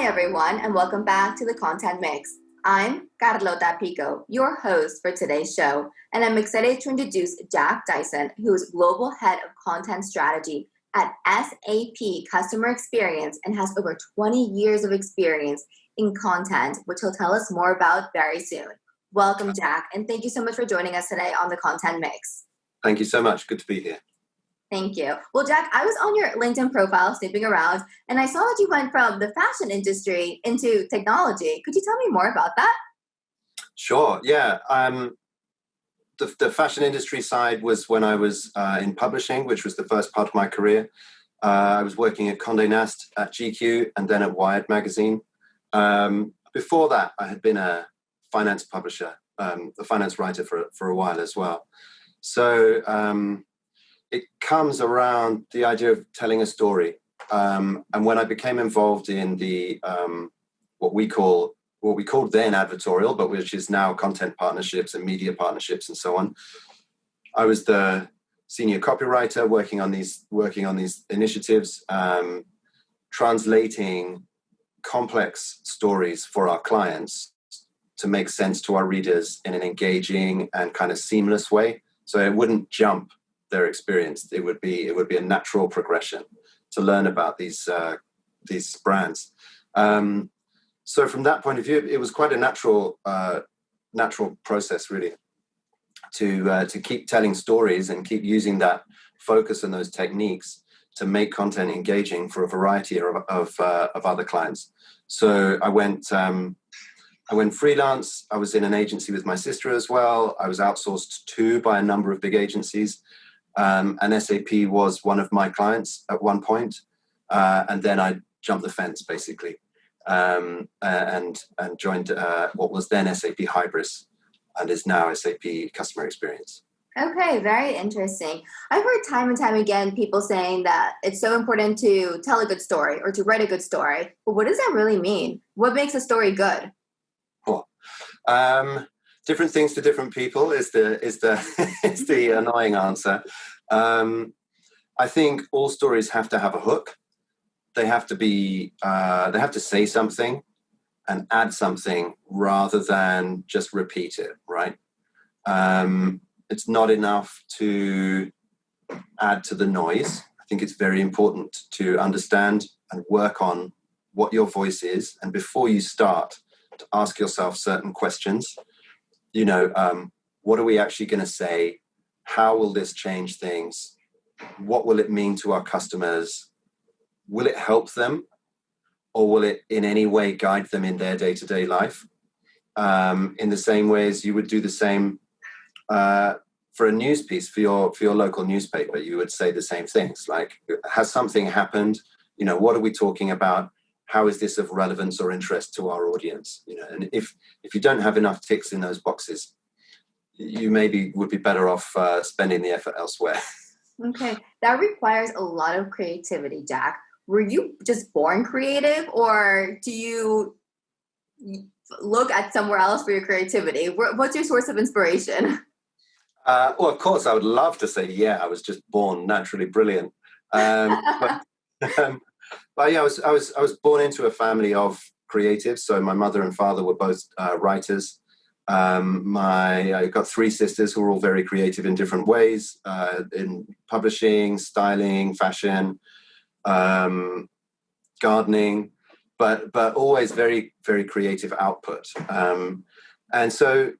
everyone, and welcome back to the Content Mix. I'm Carlota Pico, your host for today's show, and I'm excited to introduce Jack Dyson, who is Global Head of Content Strategy at SAP Customer Experience and has over 20 years of experience in content, which he'll tell us more about very soon. Welcome, Jack, and thank you so much for joining us today on the Content Mix. Thank you so much. Good to be here. Thank you. Well, Jack, I was on your LinkedIn profile snooping around, and I saw that you went from the fashion industry into technology. Could you tell me more about that? Sure. Yeah. The fashion industry side was when I was in publishing, which was the first part of my career. I was working at Condé Nast, at GQ, and then at Wired magazine. Before that, I had been a finance publisher, a finance writer for a while as well. So it comes around the idea of telling a story. And when I became involved in the what we called then advertorial, but which is now content partnerships and media partnerships and so on, I was the senior copywriter working on these initiatives, translating complex stories for our clients to make sense to our readers in an engaging and kind of seamless way. So it wouldn't jump their experience. It would be a natural progression to learn about these brands. So from that point of view, it was quite a natural process, really, to keep telling stories and keep using that focus and those techniques to make content engaging for a variety of other clients. So I went freelance. I was in an agency with my sister as well. I was outsourced to by a number of big agencies. And SAP was one of my clients at one point. And then I jumped the fence, basically, and joined what was then SAP Hybris and is now SAP Customer Experience. Okay, very interesting. I've heard time and time again people saying that it's so important to tell a good story or to write a good story. But what does that really mean? What makes a story good? Different things to different people is the annoying answer. I think all stories have to have a hook. They have to say something and add something rather than just repeat it, right? It's not enough to add to the noise. I think it's very important to understand and work on what your voice is, and before you start, to ask yourself certain questions. What are we actually going to say? How will this change things? What will it mean to our customers? Will it help them? Or will it in any way guide them in their day-to-day life? In the same way as you would do the same for a news piece, for your local newspaper, you would say the same things. Like, has something happened? What are we talking about? How is this of relevance or interest to our audience? And if you don't have enough ticks in those boxes, you maybe would be better off spending the effort elsewhere. Okay, that requires a lot of creativity, Jack. Were you just born creative, or do you look at somewhere else for your creativity? What's your source of inspiration? Well, of course, I would love to say, yeah, I was just born naturally brilliant. But yeah, I was born into a family of creatives. So my mother and father were both writers. I got three sisters who were all very creative in different ways, in publishing, styling, fashion, gardening, but always very, very creative output. And so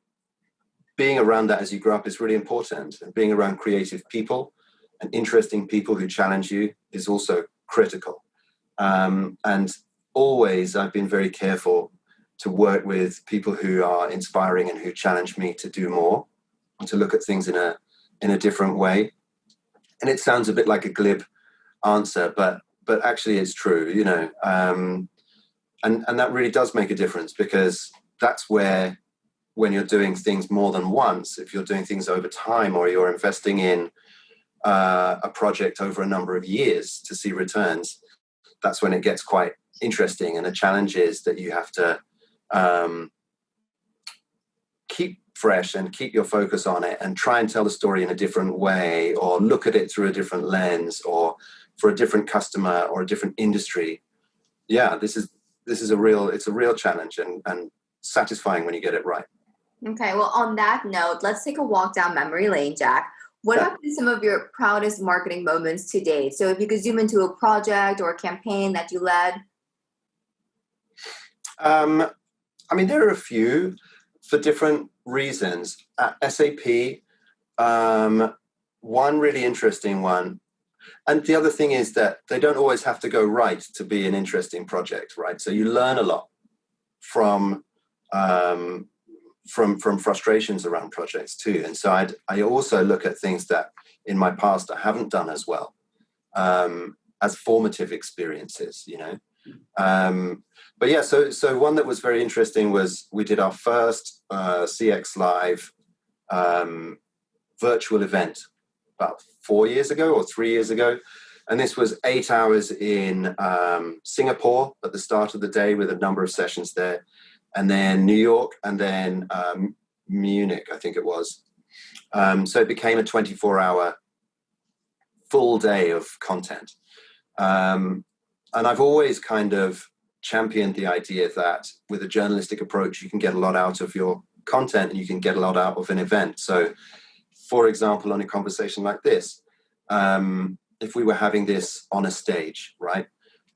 being around that as you grow up is really important. And being around creative people and interesting people who challenge you is also critical. And always I've been very careful to work with people who are inspiring and who challenge me to do more and to look at things in a different way. And it sounds a bit like a glib answer, but actually it's true, and that really does make a difference, because that's where, when you're doing things more than once, if you're doing things over time, or you're investing in a project over a number of years to see returns, that's when it gets quite interesting. And the challenge is that you have to keep fresh and keep your focus on it and try and tell the story in a different way, or look at it through a different lens, or for a different customer or a different industry. Yeah, this is it's a real challenge and satisfying when you get it right. Okay, well, on that note, let's take a walk down memory lane, Jack. What have been some of your proudest marketing moments to date? So if you could zoom into a project or a campaign that you led. I mean, there are a few for different reasons. At SAP, one really interesting one. And the other thing is that they don't always have to go right to be an interesting project, right? So you learn a lot from frustrations around projects too. And so I also look at things that in my past I haven't done as well, as formative experiences, you know. But yeah, so one that was very interesting was we did our first CX Live virtual event about 4 years ago or 3 years ago. And this was 8 hours in Singapore at the start of the day with a number of sessions there. And then New York, and then Munich, I think it was. So it became a 24-hour full day of content. And I've always kind of championed the idea that with a journalistic approach, you can get a lot out of your content and you can get a lot out of an event. So, for example, on a conversation like this, if we were having this on a stage, right,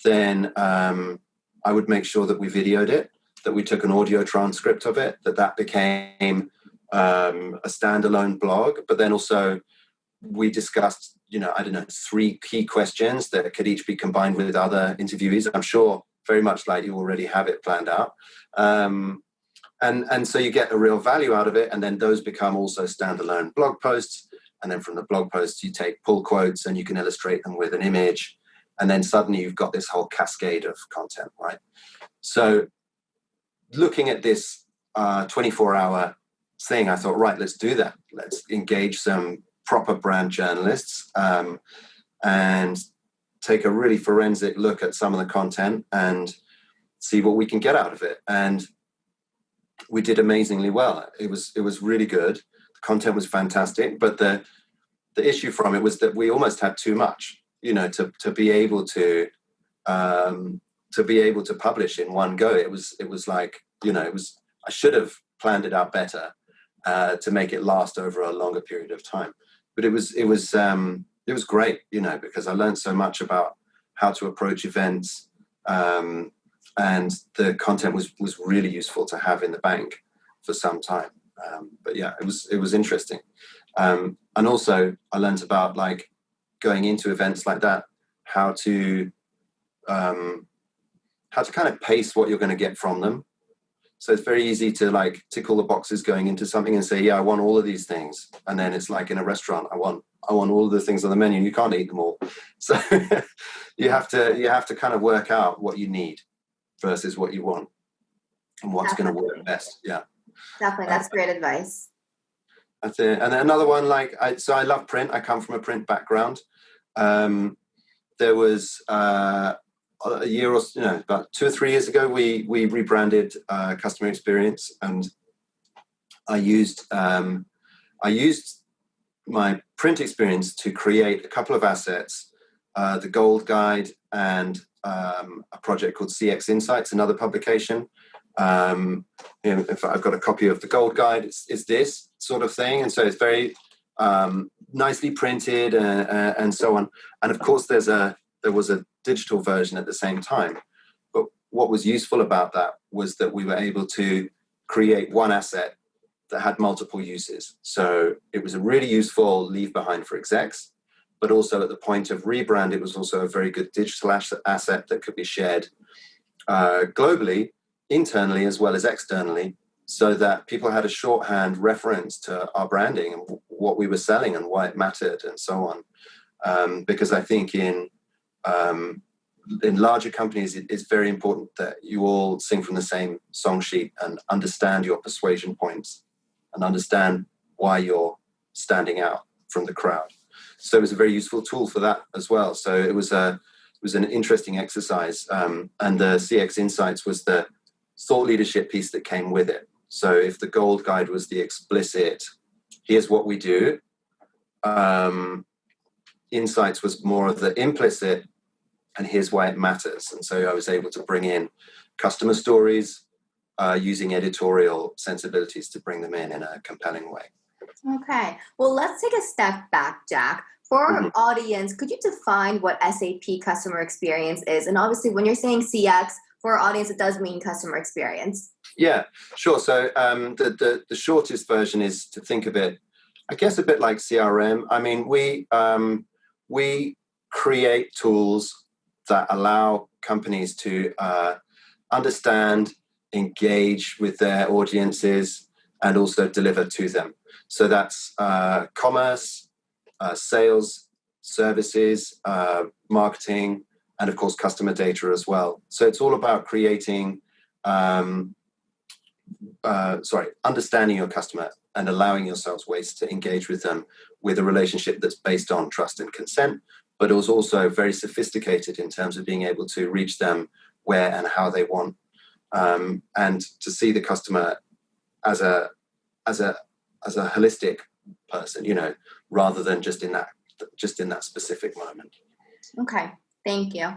then I would make sure that we videoed it, that we took an audio transcript of it, that became a standalone blog, but then also we discussed, you know, I don't know, 3 key questions that could each be combined with other interviewees. I'm sure very much like you already have it planned out. And so you get a real value out of it, and then those become also standalone blog posts. And then from the blog posts, you take pull quotes and you can illustrate them with an image. And then suddenly you've got this whole cascade of content, right? So looking at this 24-hour thing, I thought, right, let's do that. Let's engage some proper brand journalists and take a really forensic look at some of the content and see what we can get out of it. And we did amazingly well. It was really good. The content was fantastic, but the issue from it was that we almost had too much, you know, to be able to publish in one go. It was like, you know, I should have planned it out better to make it last over a longer period of time. But it was great, you know, because I learned so much about how to approach events, and the content was really useful to have in the bank for some time. But yeah, it was interesting. And also I learned about, like, going into events like that, how to kind of pace what you're going to get from them. So it's very easy to, like, tick all the boxes going into something and say, yeah, I want all of these things. And then it's like in a restaurant, I want all of the things on the menu. You can't eat them all. So you have to kind of work out what you need versus what you want and what's going to work best. Yeah. Definitely. That's great advice. That's it. And then another one, like, I love print. I come from a print background. There was a year or, you know, about 2 or 3 years ago, we rebranded Customer Experience, and I used my print experience to create a couple of assets, the Gold Guide and a project called CX Insights, another publication. If I've got a copy of the Gold Guide, it's this sort of thing, and so it's very nicely printed and so on. And of course, there was a digital version at the same time. But what was useful about that was that we were able to create one asset that had multiple uses. So it was a really useful leave behind for execs, but also at the point of rebrand, it was also a very good digital asset that could be shared globally, internally as well as externally, so that people had a shorthand reference to our branding and what we were selling and why it mattered and so on. Because I think in larger companies, it's very important that you all sing from the same song sheet and understand your persuasion points and understand why you're standing out from the crowd. So it was a very useful tool for that as well. So it was an interesting exercise. And the CX Insights was the thought leadership piece that came with it. So if the Gold Guide was the explicit, here's what we do, Insights was more of the implicit, and here's why it matters. And so I was able to bring in customer stories, using editorial sensibilities to bring them in a compelling way. Okay. Well, let's take a step back, Jack. For our audience, could you define what SAP Customer Experience is? And obviously, when you're saying CX, for our audience, it does mean customer experience. Yeah, sure. So the shortest version is to think of it, I guess, a bit like CRM. I mean, we create tools that allow companies to understand, engage with their audiences, and also deliver to them. So that's commerce, sales, services, marketing, and of course, customer data as well. So it's all about creating, understanding your customer and allowing yourselves ways to engage with them with a relationship that's based on trust and consent, but it was also very sophisticated in terms of being able to reach them where and how they want, and to see the customer as a holistic person, rather than just in that specific moment. Okay, thank you.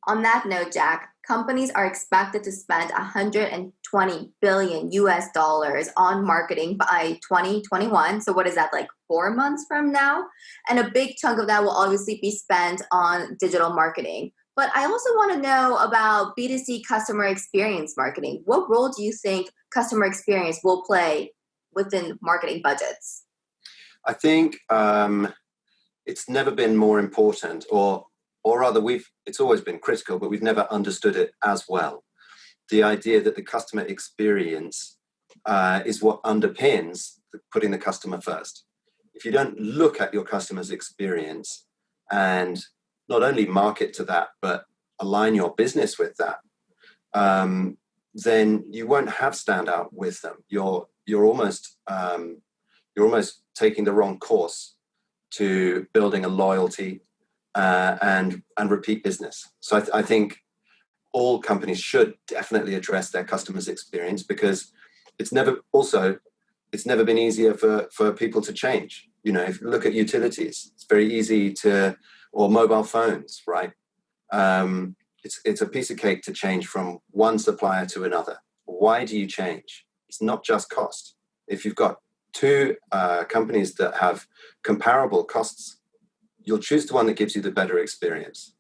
On that note, Jack, companies are expected to spend $120 billion on marketing by 2021. So what is that, like 4 months from now? And a big chunk of that will obviously be spent on digital marketing. But I also want to know about B2C customer experience marketing. What role do you think customer experience will play within marketing budgets? I think it's never been more important, or rather, it's always been critical, but we've never understood it as well. The idea that the customer experience is what underpins putting the customer first. If you don't look at your customer's experience and not only market to that, but align your business with that, then you won't have standout with them. You're almost taking the wrong course to building a loyalty and repeat business. So I think all companies should definitely address their customers' experience, because it's never been easier for people to change. If you look at utilities, it's very easy or mobile phones, right? It's a piece of cake to change from one supplier to another. Why do you change? It's not just cost. If you've got two companies that have comparable costs, you'll choose the one that gives you the better experience.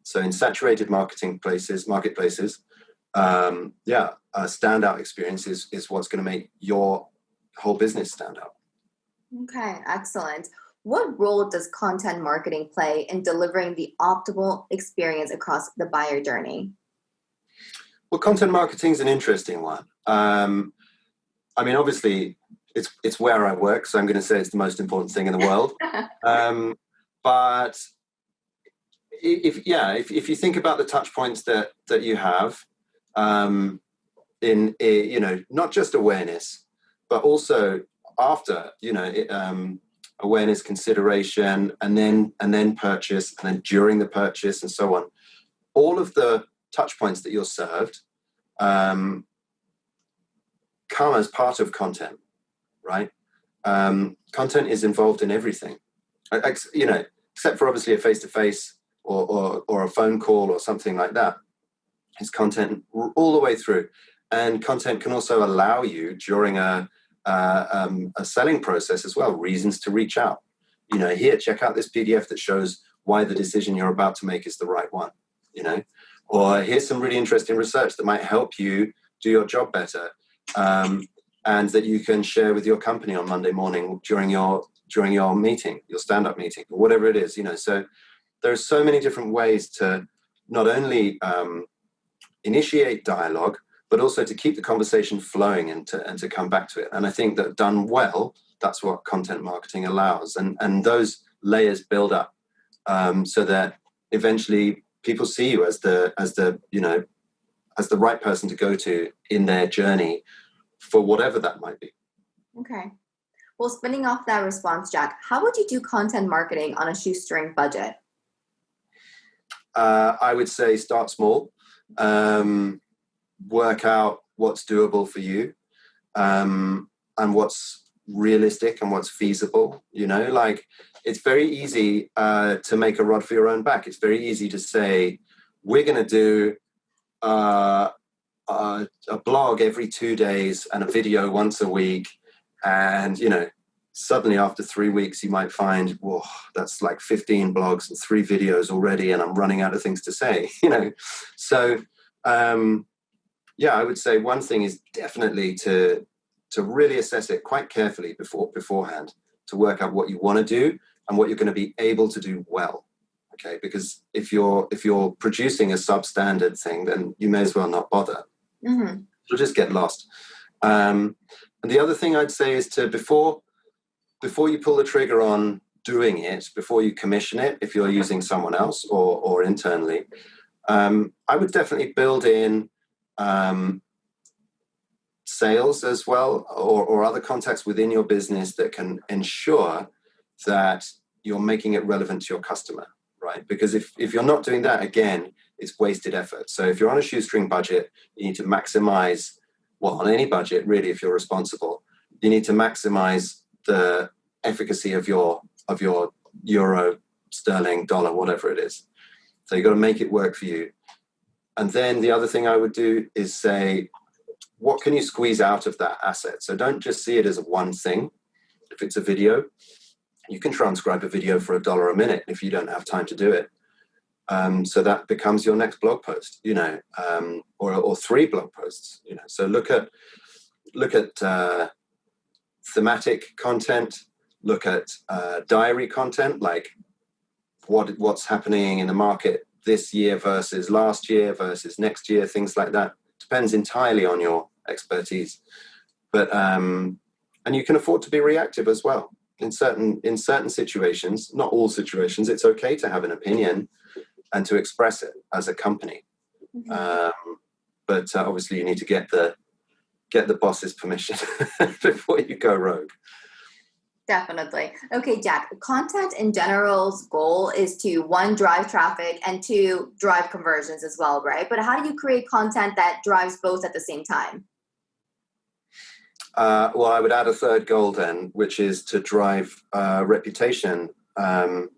So in saturated marketplaces, a standout experience is what's going to make your whole business stand out. Okay, excellent. What role does content marketing play in delivering the optimal experience across the buyer journey? Well, content marketing is an interesting one. Obviously, it's where I work, so I'm going to say it's the most important thing in the world. But if you think about the touch points that you have, in not just awareness, but also after, awareness, consideration, and then purchase, and then during the purchase, and so on. All of the touch points that you're served come as part of content, right? Content is involved in everything, except for obviously a face-to-face or a phone call or something like that. It's content all the way through, and content can also allow you during a selling process as well, reasons to reach out. Here, check out this PDF that shows why the decision you're about to make is the right one. Or here's some really interesting research that might help you do your job better, and that you can share with your company on Monday morning during your meeting, your stand-up meeting, or whatever it is. So there are so many different ways to not only initiate dialogue, but also to keep the conversation flowing and to come back to it. And I think that done well, that's what content marketing allows. And those layers build up, so that eventually people see you as the right person to go to in their journey for whatever that might be. Okay. Well, spinning off that response, Jack, how would you do content marketing on a shoestring budget? I would say start small. Work out what's doable for you, and what's realistic and what's feasible. It's very easy to make a rod for your own back. It's very easy to say, we're going to do a blog every 2 days and a video once a week, and suddenly after 3 weeks you might find, whoa, that's like 15 blogs and 3 videos already, and I'm running out of things to say. So I would say one thing is definitely to really assess it quite carefully beforehand, to work out what you want to do and what you're going to be able to do well. Okay, because if you're producing a substandard thing, then you may as well not bother. Mm-hmm. You'll just get lost. And the other thing I'd say is to before you pull the trigger on doing it, before you commission it, if you're using someone else or internally, I would definitely build in sales as well, or other contacts within your business that can ensure that you're making it relevant to your customer, right? Because if you're not doing that, again, it's wasted effort. So if you're on a shoestring budget, you need to maximize, well, on any budget, really, if you're responsible, you need to maximize the efficacy of your euro, sterling, dollar, whatever it is. So you've got to make it work for you. And then the other thing I would do is say, what can you squeeze out of that asset? So don't just see it as one thing. If it's a video, you can transcribe a video for $1 a minute if you don't have time to do it. So that becomes your next blog post, or 3 blog posts. So look at thematic content, look at diary content, like what's happening in the market this year versus last year versus next year, things like that. Depends entirely on your expertise, but and you can afford to be reactive as well. In certain situations, not all situations, it's okay to have an opinion and to express it as a company. Mm-hmm. But obviously you need to get the boss's permission before you go rogue. Definitely. Okay, Jack, content in general's goal is to 1, drive traffic, and 2, drive conversions as well, right? But how do you create content that drives both at the same time? Well, I would add a third goal then, which is to drive reputation. And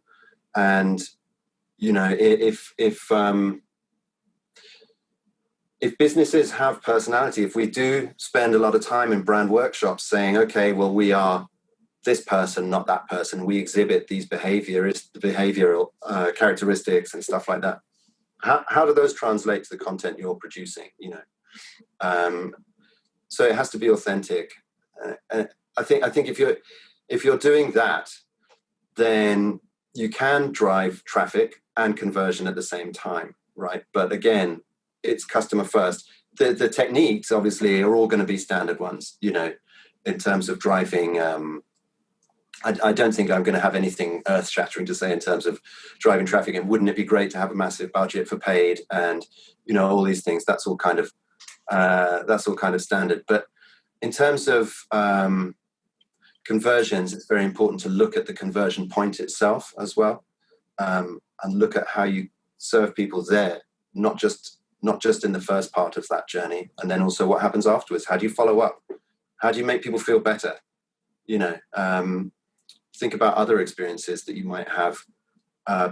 if businesses have personality, if we do spend a lot of time in brand workshops saying, okay, well, we are this person, not that person, we exhibit these behavioral characteristics and stuff like that. How do those translate to the content you're producing? So it has to be authentic. I think if you're doing that, then you can drive traffic and conversion at the same time, right? But again, it's customer first. The techniques obviously are all going to be standard ones, in terms of driving. I don't think I'm going to have anything earth-shattering to say in terms of driving traffic. And wouldn't it be great to have a massive budget for paid and all these things? That's all kind of standard. But in terms of conversions, it's very important to look at the conversion point itself as well, and look at how you serve people there, not just in the first part of that journey, and then also what happens afterwards. How do you follow up? How do you make people feel better? Think about other experiences that you might have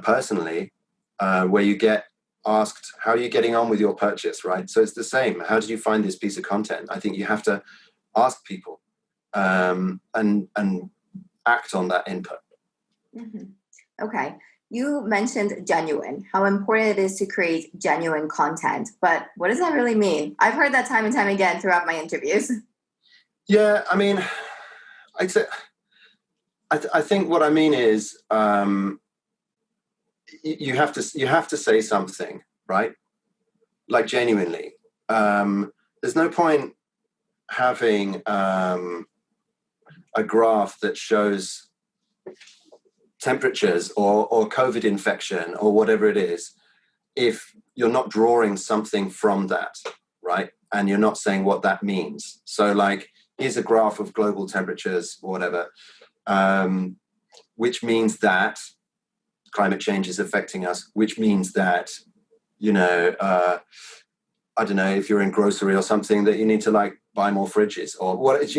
personally, where you get asked, how are you getting on with your purchase, right? So it's the same. How did you find this piece of content? I think you have to ask people and act on that input. Mm-hmm. Okay. You mentioned genuine, how important it is to create genuine content. But what does that really mean? I've heard that time and time again throughout my interviews. Yeah, I mean, I think what I mean is you have to say something, right? Like genuinely. There's no point having a graph that shows temperatures or COVID infection or whatever it is if you're not drawing something from that, right? And you're not saying what that means. So like, here's a graph of global temperatures or whatever, which means that climate change is affecting us, which means that, I don't know, if you're in grocery or something, that you need to like buy more fridges or what,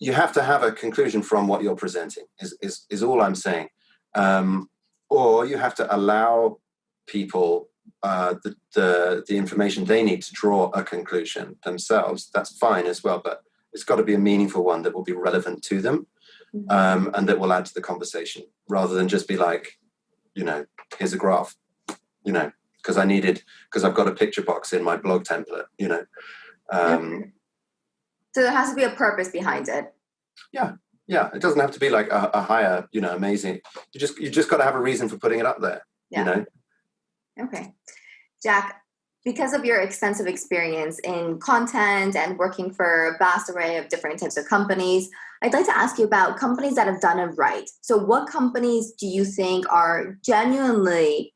you have to have a conclusion from what you're presenting is all I'm saying. Or you have to allow people the information they need to draw a conclusion themselves, that's fine as well. But it's got to be a meaningful one that will be relevant to them, and that will add to the conversation, rather than just be like, here's a graph, because I've got a picture box in my blog template, So there has to be a purpose behind it. Yeah. It doesn't have to be like a higher, amazing. You just got to have a reason for putting it up there. Okay. Jack, because of your extensive experience in content and working for a vast array of different types of companies, I'd like to ask you about companies that have done it right. So what companies do you think are genuinely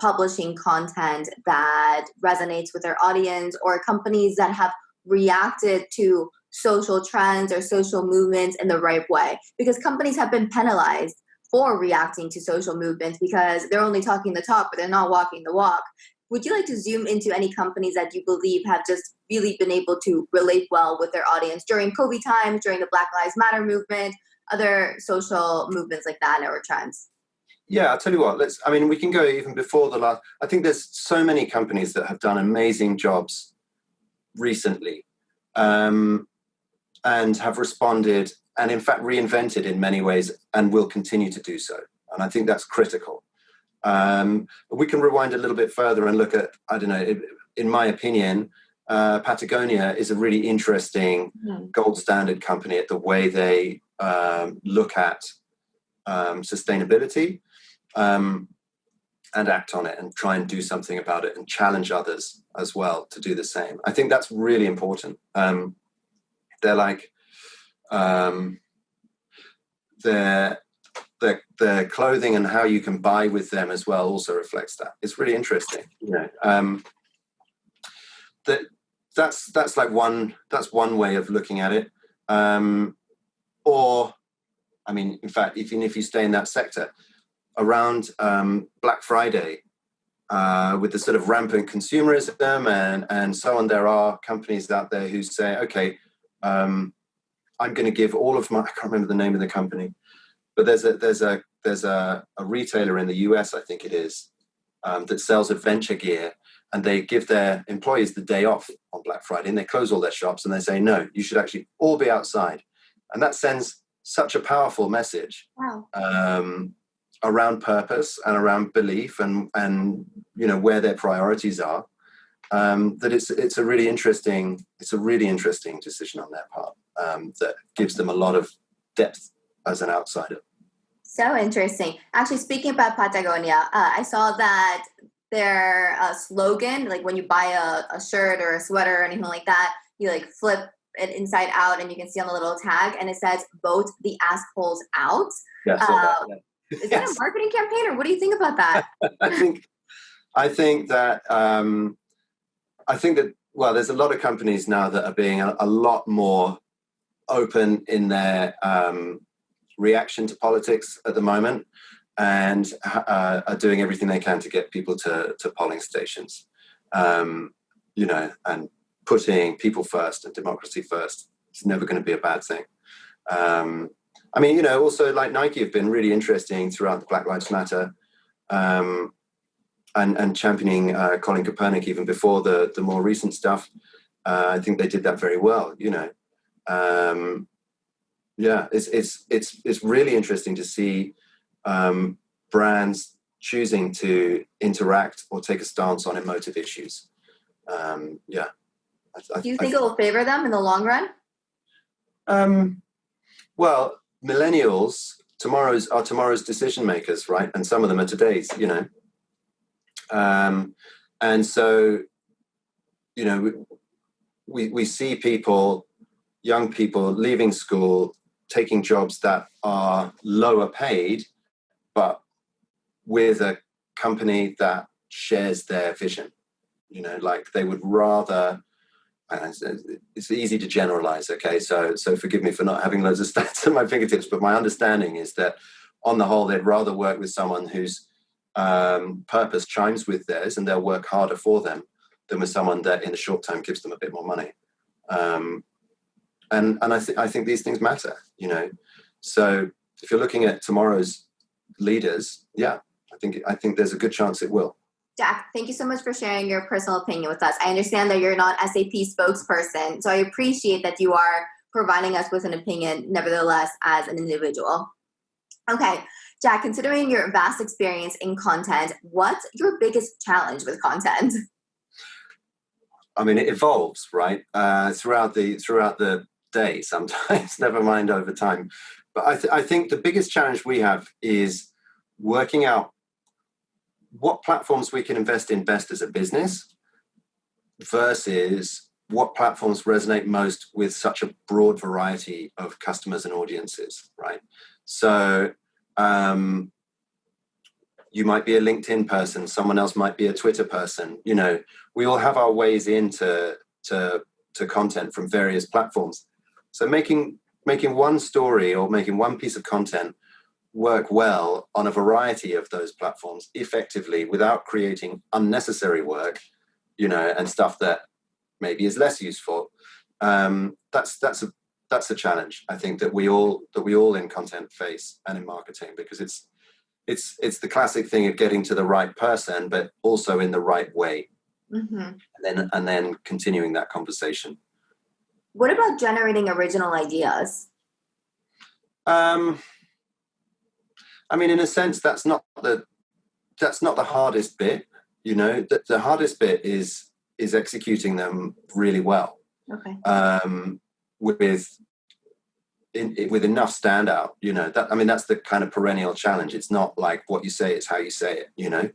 publishing content that resonates with their audience, or companies that have reacted to social trends or social movements in the right way? Because companies have been penalized for reacting to social movements because they're only talking the talk, but they're not walking the walk. Would you like to zoom into any companies that you believe have just really been able to relate well with their audience during COVID times, during the Black Lives Matter movement, other social movements like that, or trends? Yeah, I'll tell you what, we can go even before the last. I think there's so many companies that have done amazing jobs recently, and have responded and in fact reinvented in many ways and will continue to do so. And I think that's critical. We can rewind a little bit further and look at, I don't know, in my opinion, Patagonia is a really interesting gold standard company at the way they look at sustainability and act on it and try and do something about it and challenge others as well to do the same. I think that's really important. They're like their clothing and how you can buy with them as well also reflects that. It's really interesting. That's one way of looking at it. Or, in fact, even if you stay in that sector, around Black Friday, with the sort of rampant consumerism and so on, there are companies out there who say, okay, I'm going to give all of my, I can't remember the name of the company, but there's a retailer in the US, I think it is, that sells adventure gear, and they give their employees the day off on Black Friday, and they close all their shops, and they say, no, you should actually all be outside. And that sends such a powerful message. Wow. Around purpose and around belief and where their priorities are. That it's a really interesting decision on their part, that gives them a lot of depth as an outsider. So interesting. Actually, speaking about Patagonia, I saw that their slogan, like when you buy a shirt or a sweater or anything like that, you like flip it inside out and you can see on the little tag, and it says "Vote the assholes out." Yeah, Is that a marketing campaign, or what do you think about that? I think that well, there's a lot of companies now that are being a lot more open in their reaction to politics at the moment, and are doing everything they can to get people to polling stations, and putting people first and democracy first. It's never going to be a bad thing. Also like Nike have been really interesting throughout the Black Lives Matter, and championing Colin Kaepernick even before the more recent stuff. I think they did that very well. It's really interesting to see brands choosing to interact or take a stance on emotive issues. Do you think it will favor them in the long run? Well, millennials are tomorrow's decision makers, right? And some of them are today's, and so, we see young people leaving school, taking jobs that are lower paid, but with a company that shares their vision. Like they would rather. It's easy to generalize, okay? So forgive me for not having loads of stats at my fingertips, but my understanding is that on the whole, they'd rather work with someone whose purpose chimes with theirs, and they'll work harder for them, than with someone that in the short term gives them a bit more money. And I think these things matter, So if you're looking at tomorrow's leaders, I think there's a good chance it will. Jack, thank you so much for sharing your personal opinion with us. I understand that you're not SAP spokesperson, so I appreciate that you are providing us with an opinion, nevertheless, as an individual. Okay, Jack, considering your vast experience in content, what's your biggest challenge with content? I mean, it evolves, right? Throughout the day sometimes, never mind over time. But I think the biggest challenge we have is working out what platforms we can invest in best as a business versus what platforms resonate most with such a broad variety of customers and audiences, right? So you might be a LinkedIn person, someone else might be a Twitter person. You know, we all have our ways into to content from various platforms. So making one story or making one piece of content work well on a variety of those platforms effectively without creating unnecessary work, you know, and stuff that maybe is less useful. That's a challenge, I think, that we all in content face and in marketing, because it's the classic thing of getting to the right person, but also in the right way, and then continuing that conversation. What about generating original ideas? I mean, in a sense, that's not the hardest bit. You know, the hardest bit is executing them really well. Okay. With enough standout. You know, that's the kind of perennial challenge. It's not like what you say; it's how you say it. You know,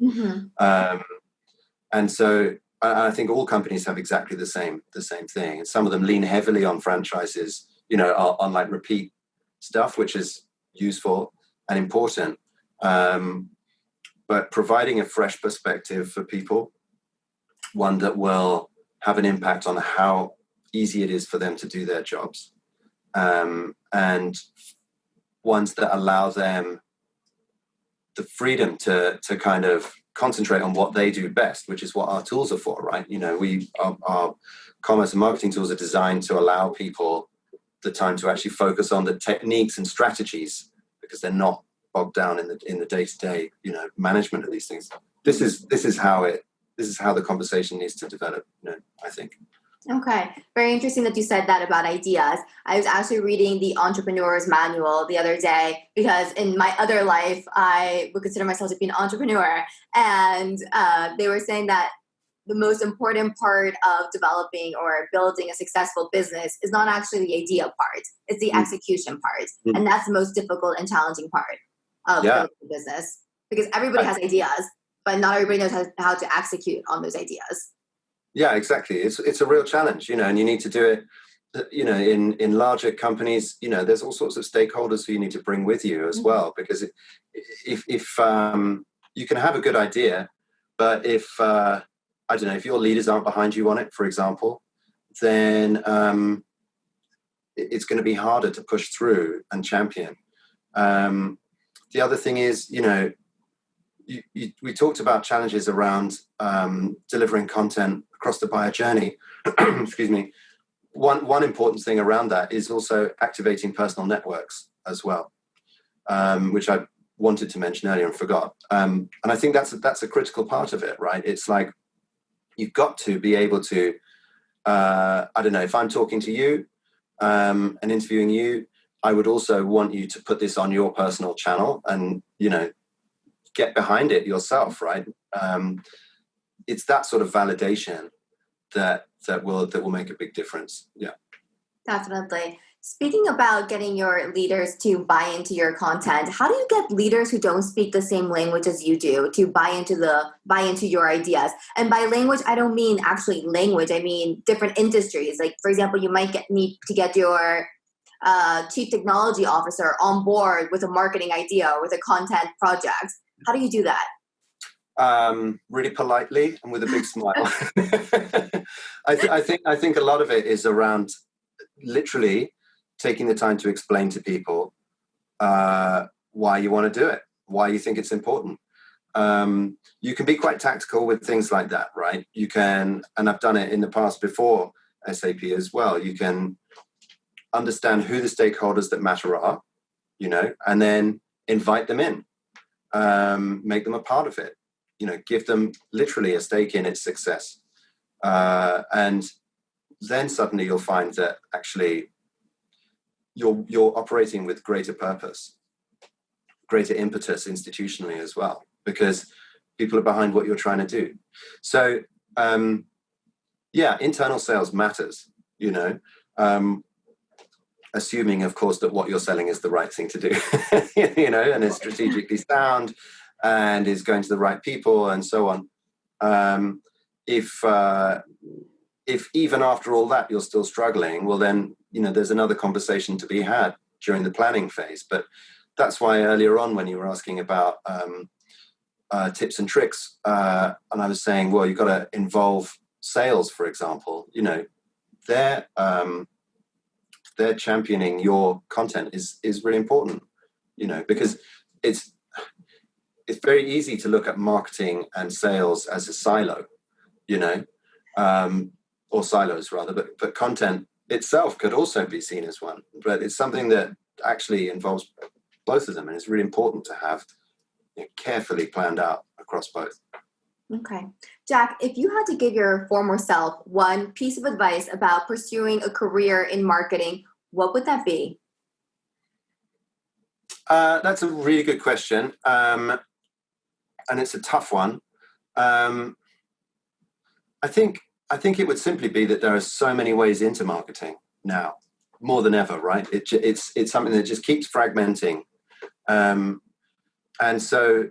and so I think all companies have exactly the same thing. And some of them lean heavily on franchises. You know, on like repeat stuff, which is useful and important, but providing a fresh perspective for people, one that will have an impact on how easy it is for them to do their jobs, and ones that allow them the freedom to kind of concentrate on what they do best, which is what our tools are for, right? You know, our commerce and marketing tools are designed to allow people the time to actually focus on the techniques and strategies, because they're not bogged down in the day-to-day, you know, management of these things. This is how the conversation needs to develop, you know, I think. Okay. Very interesting that you said that about ideas. I was actually reading the Entrepreneur's Manual the other day, because in my other life, I would consider myself to be an entrepreneur. And they were saying that the most important part of developing or building a successful business is not actually the idea part. It's the execution part. And that's the most difficult and challenging part of building a business, because everybody has ideas, but not everybody knows how to execute on those ideas. Yeah, exactly. It's a real challenge, you know, and you need to do it, you know, in larger companies, you know, there's all sorts of stakeholders who you need to bring with you as well, because if you can have a good idea, but if I don't know, if your leaders aren't behind you on it, for example, then it's going to be harder to push through and champion. The other thing is, you know, we talked about challenges around delivering content across the buyer journey. Excuse me. One important thing around that is also activating personal networks as well, which I wanted to mention earlier and forgot. And I think that's a critical part of it, right? It's like you've got to be able to, I don't know, if I'm talking to you and interviewing you, I would also want you to put this on your personal channel and, you know, get behind it yourself, right? It's that sort of validation that will make a big difference. Yeah, definitely. Speaking about getting your leaders to buy into your content, how do you get leaders who don't speak the same language as you do to buy into your ideas? And by language, I don't mean actually language. I mean different industries. Like, for example, you might need to get your chief technology officer on board with a marketing idea or with a content project. How do you do that? Really politely and with a big smile. I think a lot of it is around literally taking the time to explain to people why you want to do it, why you think it's important. You can be quite tactical with things like that, right? You can, and I've done it in the past before SAP as well. You can understand who the stakeholders that matter are, you know, and then invite them in, make them a part of it. give them literally a stake in its success. And then suddenly you'll find that actually you're operating with greater purpose, greater impetus institutionally as well, because people are behind what you're trying to do. So, internal sales matters, assuming, of course, that what you're selling is the right thing to do, and is strategically sound and is going to the right people and so on. If even after all that you're still struggling, well then, there's another conversation to be had during the planning phase. But that's why earlier on, when you were asking about tips and tricks, and I was saying, well, you've got to involve sales, for example. They're championing your content is really important. Because it's very easy to look at marketing and sales as a silo, or silos rather, but content itself could also be seen as one. But it's something that actually involves both of them, and it's really important to have carefully planned out across both. Okay. Jack, if you had to give your former self one piece of advice about pursuing a career in marketing, what would that be? That's a really good question. And it's a tough one. I think it would simply be that there are so many ways into marketing now, more than ever, right? It's something that just keeps fragmenting. And so,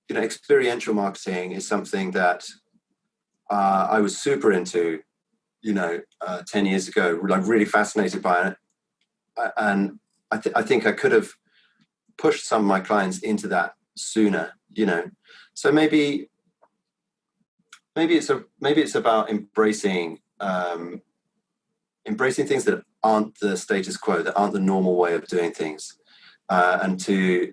experiential marketing is something that I was super into, 10 years ago. I'm really fascinated by it. And I think I could have pushed some of my clients into that sooner, So maybe it's about embracing things that aren't the status quo, that aren't the normal way of doing things, and to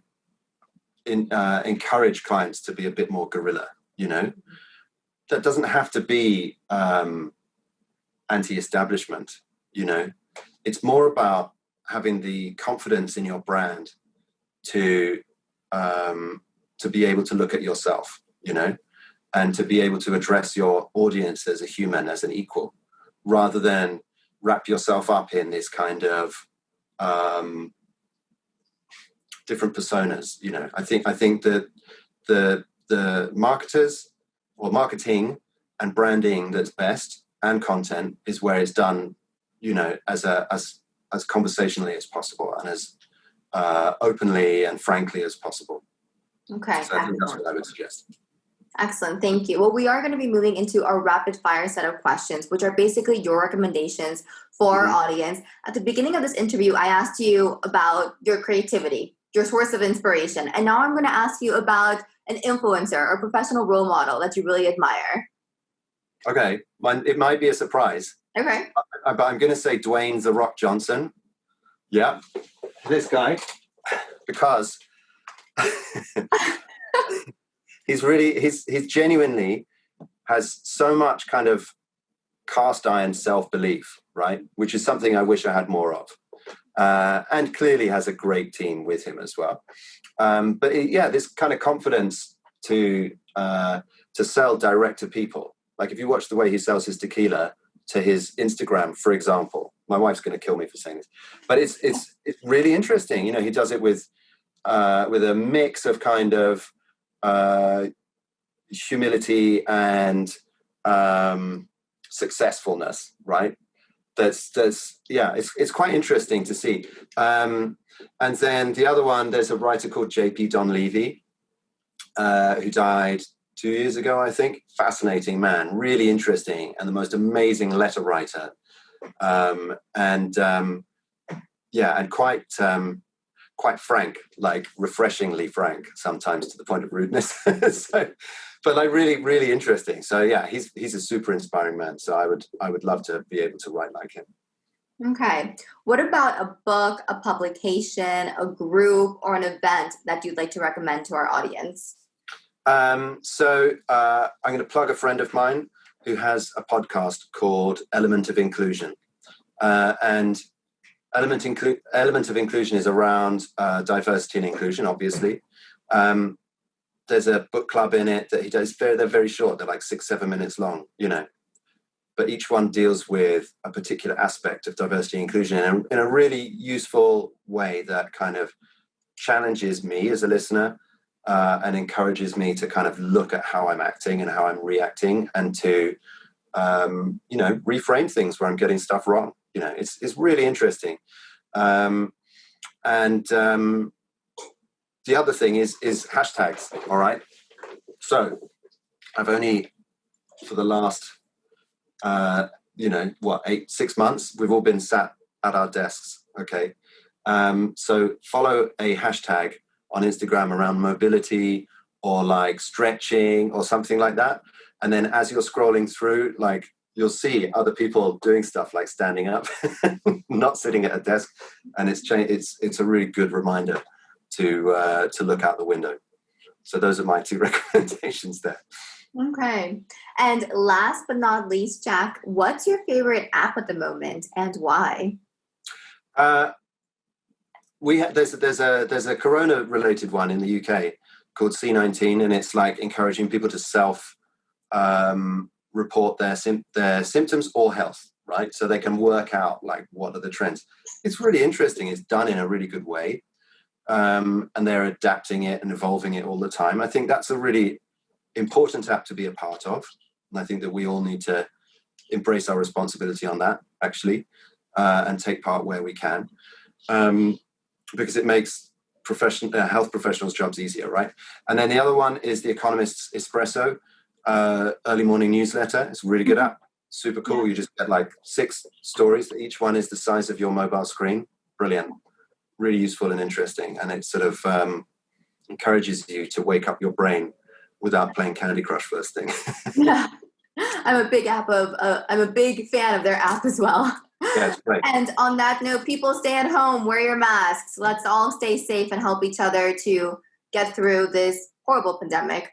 encourage clients to be a bit more guerrilla. That doesn't have to be anti-establishment. It's more about having the confidence in your brand to be able to look at yourself, and to be able to address your audience as a human, as an equal, rather than wrap yourself up in this kind of different personas. I think that the marketers or marketing and branding that's best, and content, is where it's done, as conversationally as possible and as openly and frankly as possible. Okay. So I think that's what I would suggest. Excellent. Thank you. Well, we are going to be moving into our rapid fire set of questions, which are basically your recommendations for our audience. At the beginning of this interview, I asked you about your creativity, your source of inspiration. And now I'm going to ask you about an influencer or professional role model that you really admire. Okay. It might be a surprise. Okay. But I'm going to say Dwayne "The Rock" Johnson. Yeah. This guy. Because he's genuinely has so much kind of cast iron self-belief, right? Which is something I wish I had more of. And clearly has a great team with him as well. But this kind of confidence to sell direct to people. Like if you watch the way he sells his tequila to his Instagram, for example, my wife's going to kill me for saying this, but it's really interesting. He does it with a mix of kind of humility and successfulness, right? It's quite interesting to see. And then the other one, there's a writer called J.P. Donlevy, who died 2 years ago, I think. Fascinating man, really interesting, and the most amazing letter writer. And quite frank, like refreshingly frank, sometimes to the point of rudeness. But like really, really interesting. So yeah, he's a super inspiring man. So I would love to be able to write like him. Okay. What about a book, a publication, a group, or an event that you'd like to recommend to our audience? So I'm going to plug a friend of mine who has a podcast called Element of Inclusion. And Element of Inclusion is around diversity and inclusion, obviously. there's a book club in it that he does. They're very short. They're like 6-7 minutes long, but each one deals with a particular aspect of diversity and inclusion in a really useful way that kind of challenges me as a listener, and encourages me to kind of look at how I'm acting and how I'm reacting, and to reframe things where I'm getting stuff wrong. It's really interesting. And the other thing is hashtags. All right. So I've only, for the last 6 months, we've all been sat at our desks. Okay. So follow a hashtag on Instagram around mobility or like stretching or something like that. And then as you're scrolling through, like, you'll see other people doing stuff like standing up, not sitting at a desk. And it's a really good reminder to look out the window. So those are my 2 recommendations there. Okay. And last but not least, Jack, what's your favorite app at the moment and why? There's a Corona related one in the UK called C19, and it's like encouraging people to self report their symptoms or health, right? So they can work out like what are the trends. It's really interesting. It's done in a really good way, and they're adapting it and evolving it all the time. I think that's a really important app to be a part of, and I think that we all need to embrace our responsibility on that, actually, and take part where we can. Because it makes health professionals' jobs easier, right? And then the other one is The Economist's Espresso early morning newsletter. It's a really good app, super cool. Yeah. You just get like 6 stories. Each one is the size of your mobile screen. Brilliant, really useful and interesting. And it sort of encourages you to wake up your brain without playing Candy Crush first thing. Yeah, I'm a big fan of their app as well. Yeah, it's great. And on that note, people stay at home, wear your masks. Let's all stay safe and help each other to get through this horrible pandemic.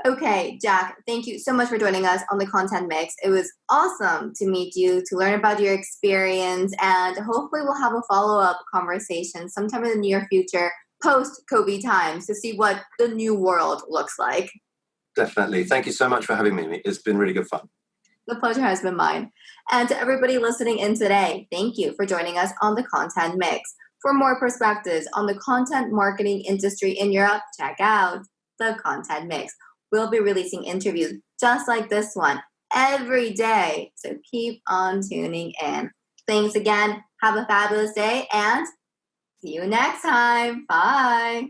Okay, Jack, thank you so much for joining us on the Content Mix. It was awesome to meet you, to learn about your experience, and hopefully we'll have a follow-up conversation sometime in the near future, post-COVID times, to see what the new world looks like. Definitely. Thank you so much for having me. It's been really good fun. The pleasure has been mine. And to everybody listening in today, thank you for joining us on the Content Mix. For more perspectives on the content marketing industry in Europe, check out the Content Mix. We'll be releasing interviews just like this one every day, so keep on tuning in. Thanks again. Have a fabulous day and see you next time. Bye.